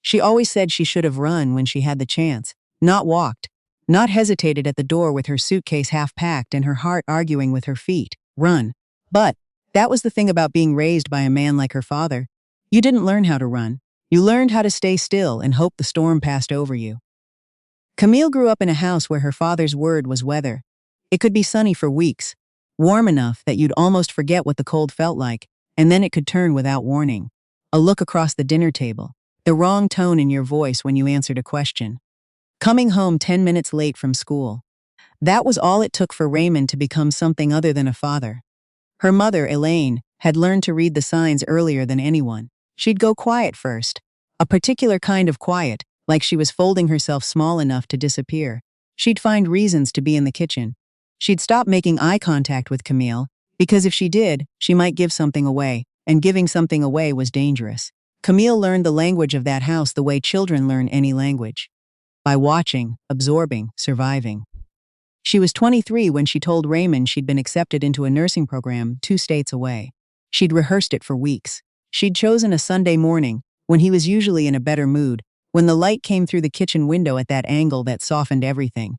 She always said she should have run when she had the chance, not walked, not hesitated at the door with her suitcase half packed and her heart arguing with her feet. Run. But that was the thing about being raised by a man like her father. You didn't learn how to run. You learned how to stay still and hope the storm passed over you. Camille grew up in a house where her father's word was weather. It could be sunny for weeks, warm enough that you'd almost forget what the cold felt like, and then it could turn without warning. A look across the dinner table, the wrong tone in your voice when you answered a question. Coming home 10 minutes late from school. That was all it took for Raymond to become something other than a father. Her mother, Elaine, had learned to read the signs earlier than anyone. She'd go quiet first, a particular kind of quiet, like she was folding herself small enough to disappear. She'd find reasons to be in the kitchen. She'd stop making eye contact with Camille, because if she did, she might give something away, and giving something away was dangerous. Camille learned the language of that house the way children learn any language. By watching, absorbing, surviving. She was 23 when she told Raymond she'd been accepted into a nursing program 2 states away. She'd rehearsed it for weeks. She'd chosen a Sunday morning, when he was usually in a better mood, when the light came through the kitchen window at that angle that softened everything.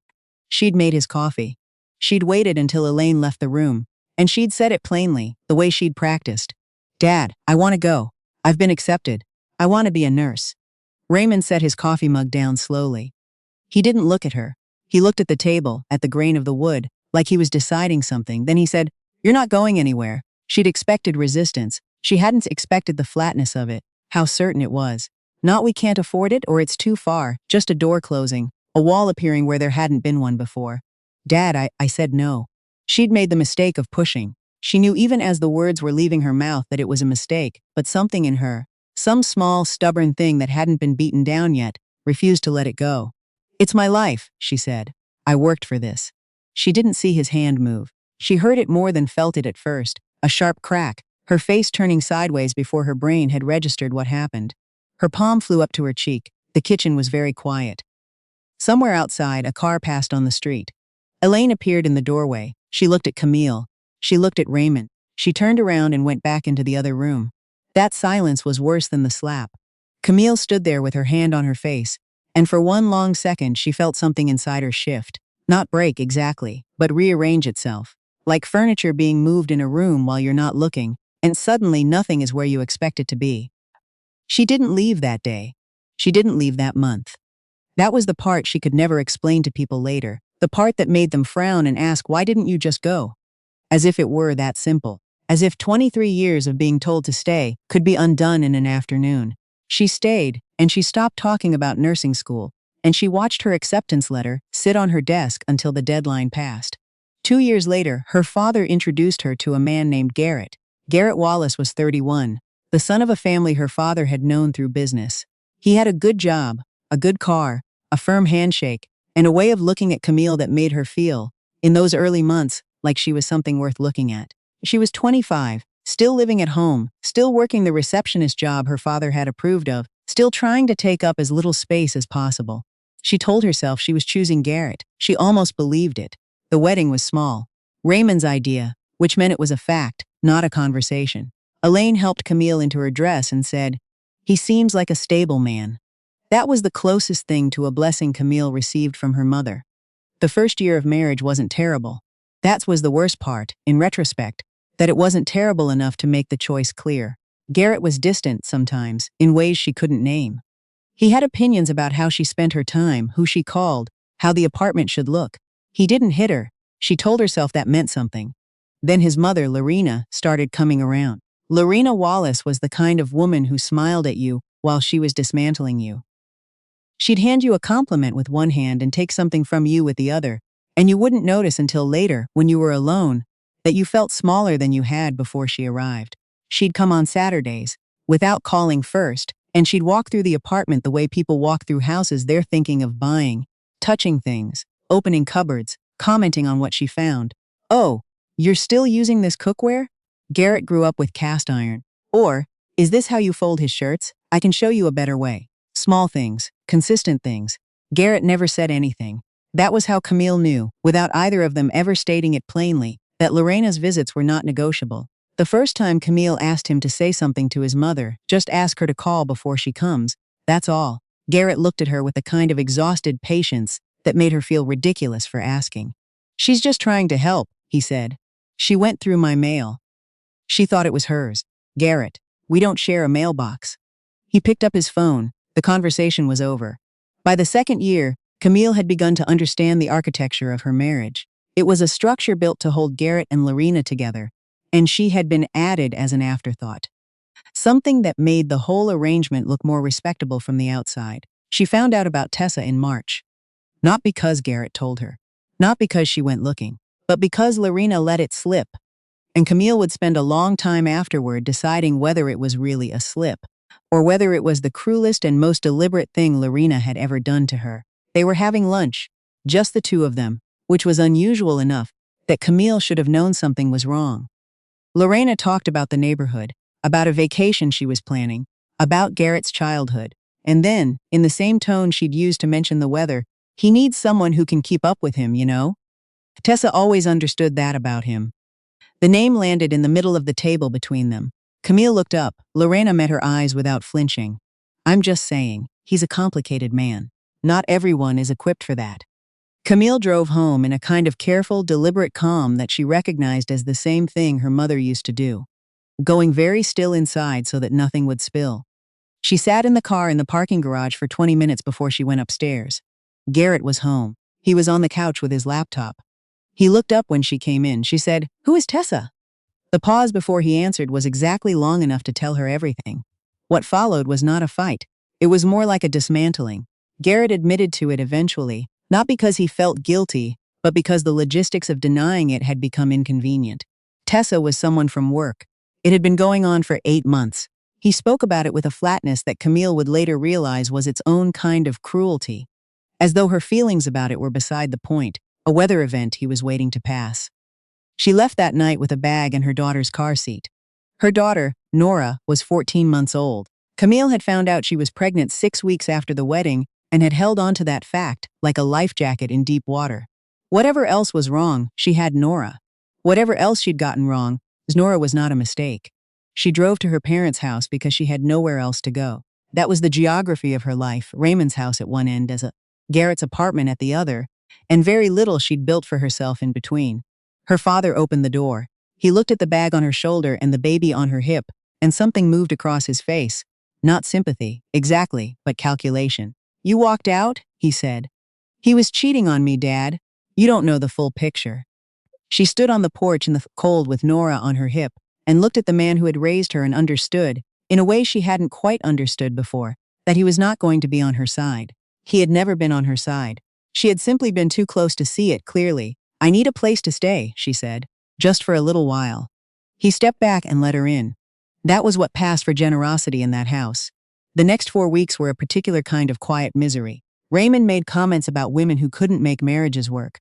She'd made his coffee. She'd waited until Elaine left the room, and she'd said it plainly, the way she'd practiced. "Dad, I want to go. I've been accepted. I want to be a nurse." Raymond set his coffee mug down slowly. He didn't look at her. He looked at the table, at the grain of the wood, like he was deciding something. Then he said, "You're not going anywhere." She'd expected resistance. She hadn't expected the flatness of it, how certain it was. Not "we can't afford it" or "it's too far," just a door closing, a wall appearing where there hadn't been one before. "Dad, I said no." She'd made the mistake of pushing. She knew even as the words were leaving her mouth that it was a mistake, but something in her, some small, stubborn thing that hadn't been beaten down yet, refused to let it go. "It's my life," she said. "I worked for this." She didn't see his hand move. She heard it more than felt it at first, a sharp crack, her face turning sideways before her brain had registered what happened. Her palm flew up to her cheek. The kitchen was very quiet. Somewhere outside, a car passed on the street. Elaine appeared in the doorway. She looked at Camille. She looked at Raymond. She turned around and went back into the other room. That silence was worse than the slap. Camille stood there with her hand on her face, and for one long second she felt something inside her shift. Not break exactly, but rearrange itself. Like furniture being moved in a room while you're not looking, and suddenly nothing is where you expect it to be. She didn't leave that day. She didn't leave that month. That was the part she could never explain to people later, the part that made them frown and ask, "Why didn't you just go?" As if it were that simple. As if 23 years of being told to stay could be undone in an afternoon. She stayed, and she stopped talking about nursing school, and she watched her acceptance letter sit on her desk until the deadline passed. 2 years later, her father introduced her to a man named Garrett. Garrett Wallace was 31, the son of a family her father had known through business. He had a good job, a good car, a firm handshake, and a way of looking at Camille that made her feel, in those early months, like she was something worth looking at. She was 25, still living at home, still working the receptionist job her father had approved of, still trying to take up as little space as possible. She told herself she was choosing Garrett. She almost believed it. The wedding was small. Raymond's idea, which meant it was a fact, not a conversation. Elaine helped Camille into her dress and said, "He seems like a stable man." That was the closest thing to a blessing Camille received from her mother. The first year of marriage wasn't terrible. That was the worst part, in retrospect, that it wasn't terrible enough to make the choice clear. Garrett was distant sometimes, in ways she couldn't name. He had opinions about how she spent her time, who she called, how the apartment should look. He didn't hit her. She told herself that meant something. Then his mother, Lorena, started coming around. Lorena Wallace was the kind of woman who smiled at you while she was dismantling you. She'd hand you a compliment with one hand and take something from you with the other, and you wouldn't notice until later, when you were alone, that you felt smaller than you had before she arrived. She'd come on Saturdays, without calling first, and she'd walk through the apartment the way people walk through houses they're thinking of buying, touching things, opening cupboards, commenting on what she found. "Oh, you're still using this cookware? Garrett grew up with cast iron." Or, "Is this how you fold his shirts? I can show you a better way." Small things, consistent things. Garrett never said anything. That was how Camille knew, without either of them ever stating it plainly, that Lorena's visits were not negotiable. The first time Camille asked him to say something to his mother, "Just ask her to call before she comes," That's all. Garrett looked at her with a kind of exhausted patience that made her feel ridiculous for asking. She's just trying to help, he said. She went through my mail. She thought it was hers. Garrett, we don't share a mailbox. He picked up his phone. The conversation was over. By the second year, Camille had begun to understand the architecture of her marriage. It was a structure built to hold Garrett and Lorena together, and she had been added as an afterthought. Something that made the whole arrangement look more respectable from the outside. She found out about Tessa in March. Not because Garrett told her. Not because she went looking. But because Lorena let it slip. And Camille would spend a long time afterward deciding whether it was really a slip, or whether it was the cruelest and most deliberate thing Lorena had ever done to her. They were having lunch, just the two of them, which was unusual enough that Camille should have known something was wrong. Lorena talked about the neighborhood, about a vacation she was planning, about Garrett's childhood, and then, in the same tone she'd used to mention the weather, he needs someone who can keep up with him, you know? Tessa always understood that about him. The name landed in the middle of the table between them. Camille looked up. Lorena met her eyes without flinching. I'm just saying, he's a complicated man. Not everyone is equipped for that. Camille drove home in a kind of careful, deliberate calm that she recognized as the same thing her mother used to do, going very still inside so that nothing would spill. She sat in the car in the parking garage for 20 minutes before she went upstairs. Garrett was home. He was on the couch with his laptop. He looked up when she came in. She said, "Who is Tessa?" The pause before he answered was exactly long enough to tell her everything. What followed was not a fight. It was more like a dismantling. Garrett admitted to it eventually, not because he felt guilty, but because the logistics of denying it had become inconvenient. Tessa was someone from work. It had been going on for 8 months. He spoke about it with a flatness that Camille would later realize was its own kind of cruelty, as though her feelings about it were beside the point, a weather event he was waiting to pass. She left that night with a bag and her daughter's car seat. Her daughter, Nora, was 14 months old. Camille had found out she was pregnant 6 weeks after the wedding and had held on to that fact like a life jacket in deep water. Whatever else was wrong, she had Nora. Whatever else she'd gotten wrong, Nora was not a mistake. She drove to her parents' house because she had nowhere else to go. That was the geography of her life, Raymond's house at one end as Garrett's apartment at the other, and very little she'd built for herself in between. Her father opened the door. He looked at the bag on her shoulder and the baby on her hip, and something moved across his face. Not sympathy, exactly, but calculation. "You walked out?" he said. "He was cheating on me, Dad. You don't know the full picture." She stood on the porch in the cold with Nora on her hip and looked at the man who had raised her and understood, in a way she hadn't quite understood before, that he was not going to be on her side. He had never been on her side. She had simply been too close to see it clearly. "I need a place to stay," she said, "just for a little while." He stepped back and let her in. That was what passed for generosity in that house. The next 4 weeks were a particular kind of quiet misery. Raymond made comments about women who couldn't make marriages work.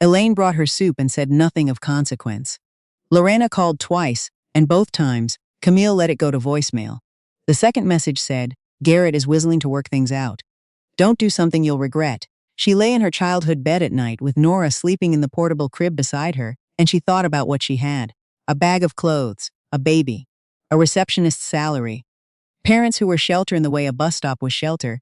Elaine brought her soup and said nothing of consequence. Lorena called twice, and both times, Camille let it go to voicemail. The second message said, "Garrett is whistling to work things out. Don't do something you'll regret." She lay in her childhood bed at night with Nora sleeping in the portable crib beside her, and she thought about what she had. A bag of clothes, a baby, a receptionist's salary, parents who were shelter in the way a bus stop was shelter,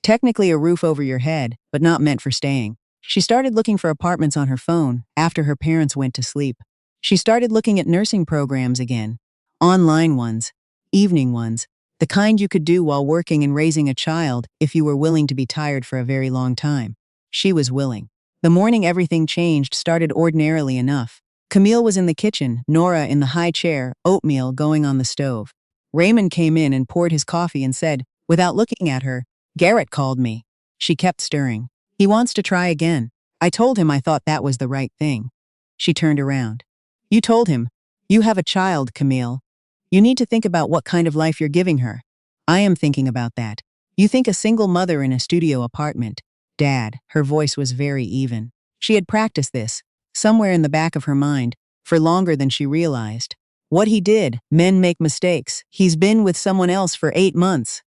technically a roof over your head, but not meant for staying. She started looking for apartments on her phone after her parents went to sleep. She started looking at nursing programs again, online ones, evening ones, the kind you could do while working and raising a child if you were willing to be tired for a very long time. She was willing. The morning everything changed started ordinarily enough. Camille was in the kitchen, Nora in the high chair, oatmeal going on the stove. Raymond came in and poured his coffee and said, without looking at her, "Garrett called me." She kept stirring. "He wants to try again. I told him I thought that was the right thing." She turned around. "You told him. You have a child, Camille. You need to think about what kind of life you're giving her." "I am thinking about that. You think a single mother in a studio apartment." "Dad," her voice was very even. She had practiced this, somewhere in the back of her mind, for longer than she realized. "What he did, men make mistakes. He's been with someone else for 8 months.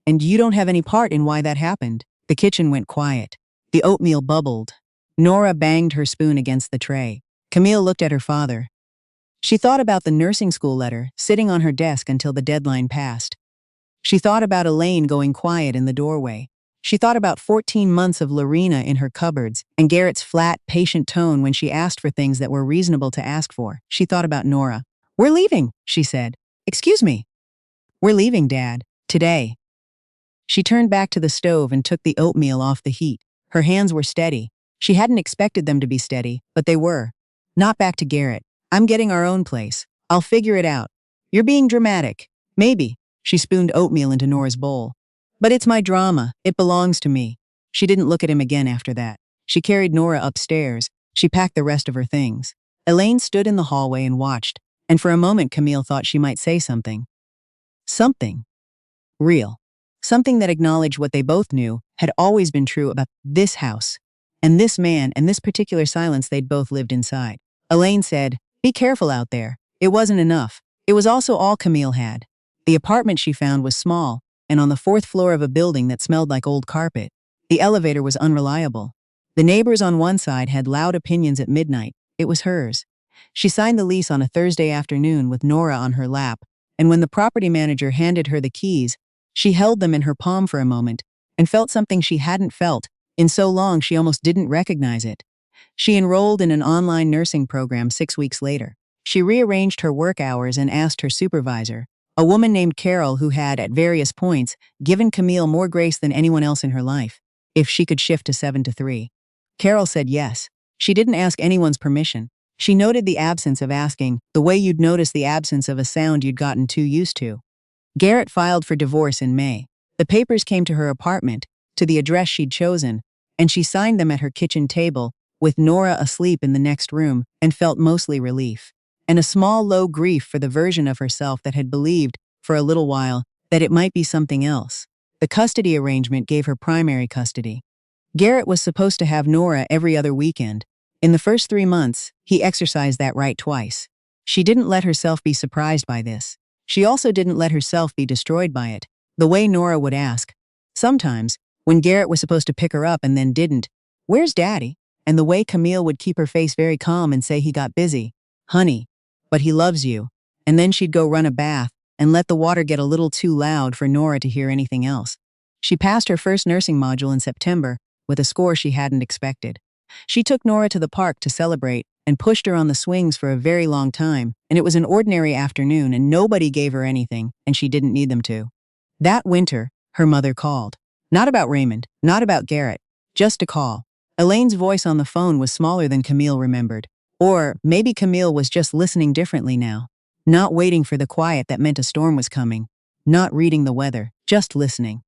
And you don't have any part in why that happened." The kitchen went quiet. The oatmeal bubbled. Nora banged her spoon against the tray. Camille looked at her father. She thought about the nursing school letter sitting on her desk until the deadline passed. She thought about Elaine going quiet in the doorway. She thought about 14 months of Lorena in her cupboards and Garrett's flat, patient tone when she asked for things that were reasonable to ask for. She thought about Nora. "We're leaving," she said. "Excuse me." "We're leaving, Dad. Today." She turned back to the stove and took the oatmeal off the heat. Her hands were steady. She hadn't expected them to be steady, but they were. "Not back to Garrett. I'm getting our own place. I'll figure it out." "You're being dramatic." "Maybe." She spooned oatmeal into Nora's bowl. "But it's my drama. It belongs to me." She didn't look at him again after that. She carried Nora upstairs. She packed the rest of her things. Elaine stood in the hallway and watched, and for a moment Camille thought she might say something. Something real. Something that acknowledged what they both knew had always been true about this house, and this man, and this particular silence they'd both lived inside. Elaine said, "Be careful out there." It wasn't enough. It was also all Camille had. The apartment she found was small, and on the 4th floor of a building that smelled like old carpet. The elevator was unreliable. The neighbors on one side had loud opinions at midnight. It was hers. She signed the lease on a Thursday afternoon with Nora on her lap, and when the property manager handed her the keys, she held them in her palm for a moment and felt something she hadn't felt in so long she almost didn't recognize it. She enrolled in an online nursing program 6 weeks later. She rearranged her work hours and asked her supervisor, a woman named Carol who had, at various points, given Camille more grace than anyone else in her life, if she could shift to 7 to 3. Carol said yes. She didn't ask anyone's permission. She noted the absence of asking, the way you'd notice the absence of a sound you'd gotten too used to. Garrett filed for divorce in May. The papers came to her apartment, to the address she'd chosen, and she signed them at her kitchen table, with Nora asleep in the next room, and felt mostly relief. And a small, low grief for the version of herself that had believed, for a little while, that it might be something else. The custody arrangement gave her primary custody. Garrett was supposed to have Nora every other weekend. In the first 3 months, he exercised that right twice. She didn't let herself be surprised by this. She also didn't let herself be destroyed by it, the way Nora would ask. Sometimes, when Garrett was supposed to pick her up and then didn't, "Where's Daddy?" And the way Camille would keep her face very calm and say he got busy. "Honey, but he loves you." And then she'd go run a bath and let the water get a little too loud for Nora to hear anything else. She passed her first nursing module in September with a score she hadn't expected. She took Nora to the park to celebrate and pushed her on the swings for a very long time, and it was an ordinary afternoon and nobody gave her anything, and she didn't need them to. That winter, her mother called. Not about Raymond, not about Garrett, just a call. Elaine's voice on the phone was smaller than Camille remembered. Or maybe Camille was just listening differently now. Not waiting for the quiet that meant a storm was coming. Not reading the weather, just listening.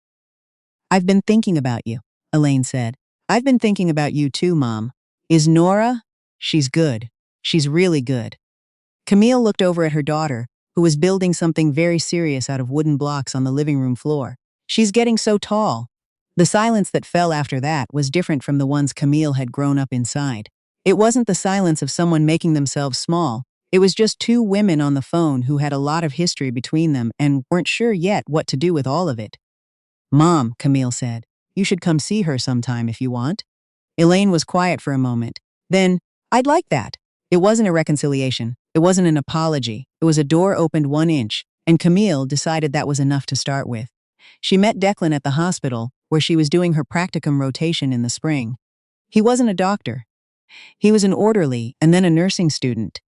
"I've been thinking about you," Elaine said. "I've been thinking about you too, Mom. Is Nora?" "She's good. She's really good." Camille looked over at her daughter, who was building something very serious out of wooden blocks on the living room floor. "She's getting so tall." The silence that fell after that was different from the ones Camille had grown up inside. It wasn't the silence of someone making themselves small. It was just two women on the phone who had a lot of history between them and weren't sure yet what to do with all of it. "Mom," Camille said, "you should come see her sometime if you want." Elaine was quiet for a moment. Then, "I'd like that." It wasn't a reconciliation. It wasn't an apology. It was a door opened 1 inch, and Camille decided that was enough to start with. She met Declan at the hospital, where she was doing her practicum rotation in the spring. He wasn't a doctor. He was an orderly and then a nursing student,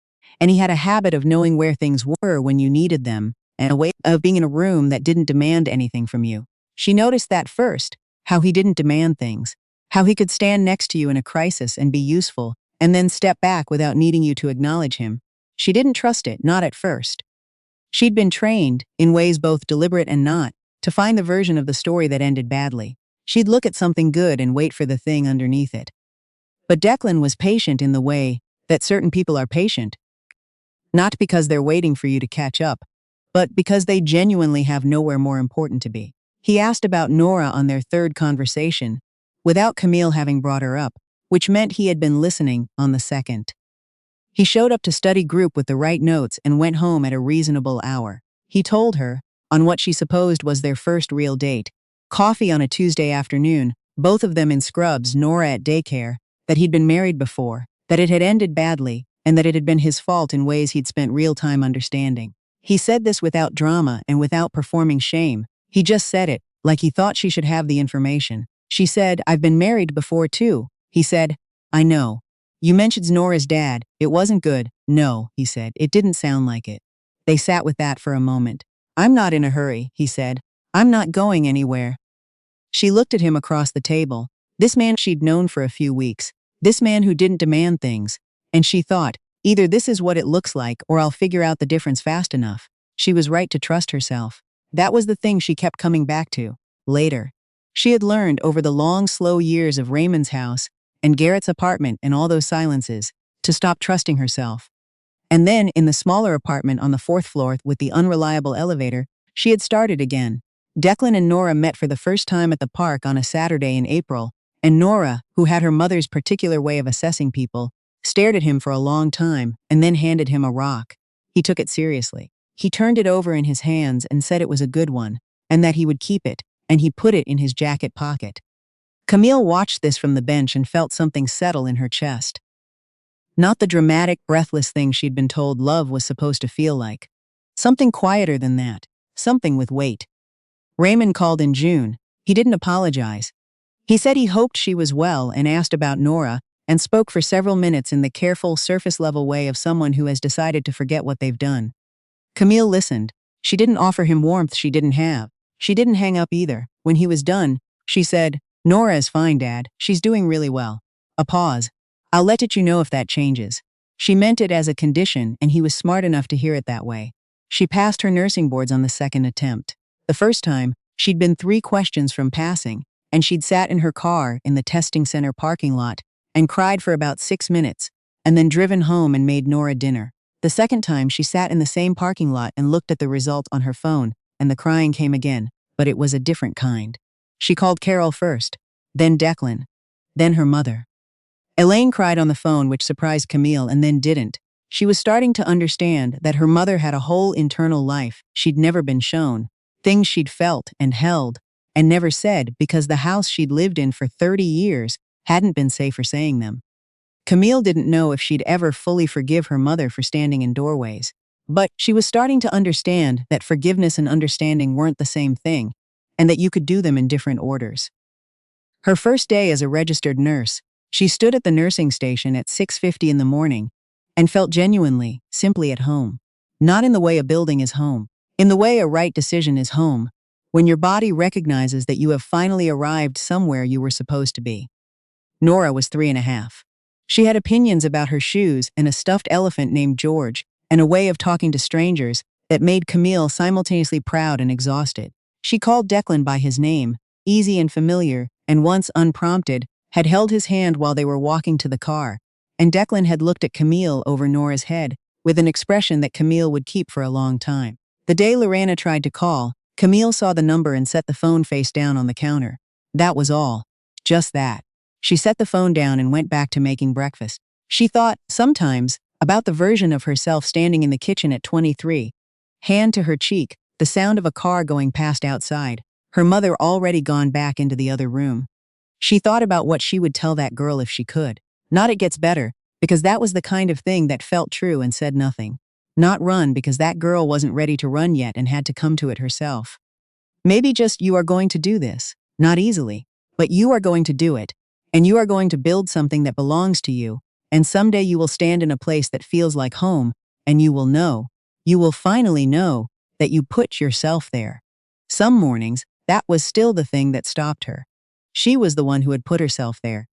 and he had a habit of knowing where things were when you needed them, and a way of being in a room that didn't demand anything from you. She noticed that first, how he didn't demand things, how he could stand next to you in a crisis and be useful, and then step back without needing you to acknowledge him. She didn't trust it, not at first. She'd been trained, in ways both deliberate and not, to find the version of the story that ended badly. She'd look at something good and wait for the thing underneath it. But Declan was patient in the way that certain people are patient, not because they're waiting for you to catch up, but because they genuinely have nowhere more important to be. He asked about Nora on their third conversation, without Camille having brought her up, which meant he had been listening on the second. He showed up to study group with the right notes and went home at a reasonable hour. He told her, on what she supposed was their first real date, coffee on a Tuesday afternoon, both of them in scrubs, Nora at daycare, that he'd been married before, that it had ended badly, and that it had been his fault in ways he'd spent real time understanding. He said this without drama and without performing shame. He just said it, like he thought she should have the information. She said, "I've been married before too." He said, "I know. You mentioned Nora's dad. It wasn't good." "No," he said. "It didn't sound like it." They sat with that for a moment. "I'm not in a hurry," he said. "I'm not going anywhere." She looked at him across the table. This man she'd known for a few weeks. This man who didn't demand things. And she thought, either this is what it looks like or I'll figure out the difference fast enough. She was right to trust herself. That was the thing she kept coming back to. Later. She had learned over the long, slow years of Raymond's house and Garrett's apartment and all those silences to stop trusting herself. And then, in the smaller apartment on the fourth floor with the unreliable elevator, she had started again. Declan and Nora met for the first time at the park on a Saturday in April, and Nora, who had her mother's particular way of assessing people, stared at him for a long time and then handed him a rock. He took it seriously. He turned it over in his hands and said it was a good one, and that he would keep it, and he put it in his jacket pocket. Camille watched this from the bench and felt something settle in her chest. Not the dramatic, breathless thing she'd been told love was supposed to feel like. Something quieter than that. Something with weight. Raymond called in June. He didn't apologize. He said he hoped she was well and asked about Nora and spoke for several minutes in the careful, surface-level way of someone who has decided to forget what they've done. Camille listened. She didn't offer him warmth she didn't have. She didn't hang up either. When he was done, she said, "Nora is fine, Dad. She's doing really well." A pause. "I'll let you know if that changes." She meant it as a condition, and he was smart enough to hear it that way. She passed her nursing boards on the second attempt. The first time, she'd been 3 questions from passing, and she'd sat in her car in the testing center parking lot and cried for about 6 minutes, and then driven home and made Nora dinner. The second time, she sat in the same parking lot and looked at the result on her phone, and the crying came again, but it was a different kind. She called Carol first, then Declan, then her mother. Elaine cried on the phone, which surprised Camille, and then didn't. She was starting to understand that her mother had a whole internal life she'd never been shown, things she'd felt and held, and never said because the house she'd lived in for 30 years hadn't been safe for saying them. Camille didn't know if she'd ever fully forgive her mother for standing in doorways. But she was starting to understand that forgiveness and understanding weren't the same thing, and that you could do them in different orders. Her first day as a registered nurse, she stood at the nursing station at 6:50 in the morning and felt genuinely, simply at home. Not in the way a building is home. In the way a right decision is home. When your body recognizes that you have finally arrived somewhere you were supposed to be. Nora was 3.5. She had opinions about her shoes and a stuffed elephant named George, and a way of talking to strangers that made Camille simultaneously proud and exhausted. She called Declan by his name, easy and familiar, and once unprompted, had held his hand while they were walking to the car, and Declan had looked at Camille over Nora's head with an expression that Camille would keep for a long time. The day Lorena tried to call, Camille saw the number and set the phone face down on the counter. That was all. Just that. She set the phone down and went back to making breakfast. She thought, sometimes, about the version of herself standing in the kitchen at 23, hand to her cheek, the sound of a car going past outside, her mother already gone back into the other room. She thought about what she would tell that girl if she could. Not "it gets better," because that was the kind of thing that felt true and said nothing. Not "run," because that girl wasn't ready to run yet and had to come to it herself. Maybe just "you are going to do this." Not easily, but you are going to do it. And you are going to build something that belongs to you. And someday you will stand in a place that feels like home, and you will finally know, that you put yourself there. Some mornings, that was still the thing that stopped her. She was the one who had put herself there.